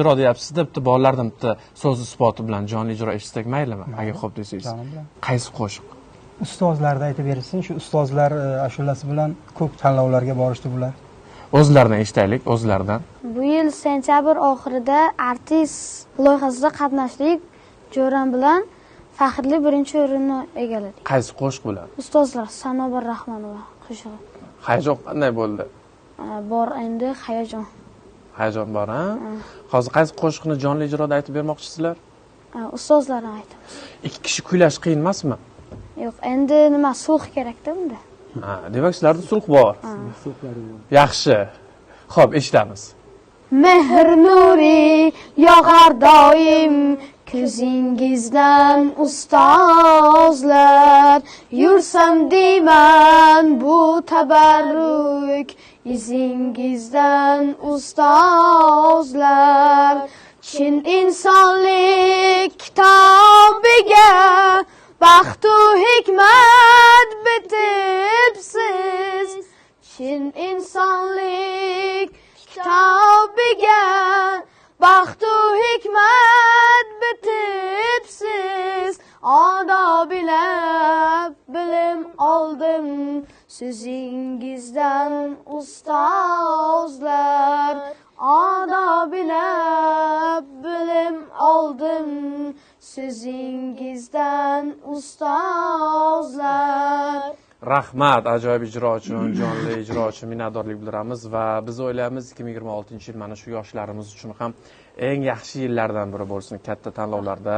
ijro deyapsiz-da, bitta bolalardan bitta so'z isboti bilan jonli ijro eshitsak maylimi? Agar xo'p desangiz. Qaysi qo'shiq? Ustozlarni aytib bersin. Shu ustozlar ashulasi bilan ko'p tanlovlarga borishdi bular. O'zlaridan eshitaylik, o'zlaridan. Bu yil sentyabr oxirida artist loyihasida qatnashdik. Jo'ram bilan faxrli birinchi o'rinni egalladik. Qaysi qo'shiq bilan? Ustozlar Sanobar Rahmonova qo'shig'i. Hayajon qanday bo'ldi? Bor endi hayajon. Hayajon bor, ha? Hozir qaysi qo'shiqni jonli ijroda aytib bermoqchisizlar? Ustozlarni aytamiz. Ikki kishi kuylash qiyin emasmi? Yo'q, endi nima sulh kerak-da bunda. Demak, sizlarda sulh bor. Yaxshi. Xo'p, eshitamiz. Mehr nuri yog'ar doim ko'zingizdan ustozlar, yursam deyman bu tabarruk izingizdan ustozlar. Chin insonlik kitobiga baxtu hikmat bitibsiz. Chin insonlik kitobiga baxtu hikmat bitibsiz. Odob ila bilim oldim so'zingizdan ustozlar. Odob ila bilim oldim so'zingizdan ustozlar. Rahmat, ajoyib ijro uchun, jonli ijro uchun minnatdorlik bildiramiz va biz o'ylaymiz 2026-yil mana shu yoshlarimiz uchun ham eng yaxshi yillardan biri bo'lsin. Katta tanlovlarda,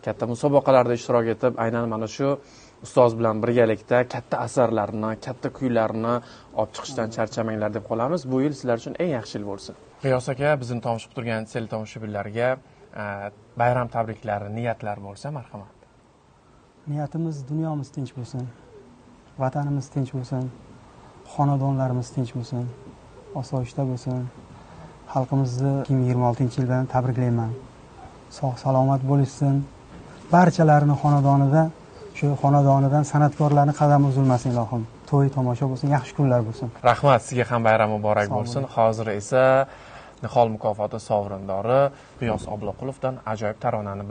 katta musobaqalarda ishtirok etib, aynan mana shu ustoz bilan birgalikda katta asarlarni, katta kuylarni olib chiqishdan charchamanglar deb qolamiz. Bu yil sizlar uchun eng yaxshi yil bo'lsin. G'iyos aka, bizni tomosha turgan teletomoshabinlarga bayram tabriklari, niyatlar bo'lsa, marhamat. Niyatimiz dunyomiz tinch bo'lsin. Vatanimiz tinch bo'lsin. Xonadonlarimiz tinch bo'lsin. Osoyishta bo'lsin. Xalqimizni 2026-yil bilan tabriklayman. Sog' salomat bo'lishsin. Barchalarini xonadonida, shu xonadonidan san'atkorlarning qadami uzilmasin ilohim. To'y tomosha bo'lsin, yaxshi kunlar bo'lsin. Rahmat, sizga ham bayram muborak bo'lsin. Hozir esa Nihol mukofoti sovrindori G'iyos Obloqulovdan ajoyib taronani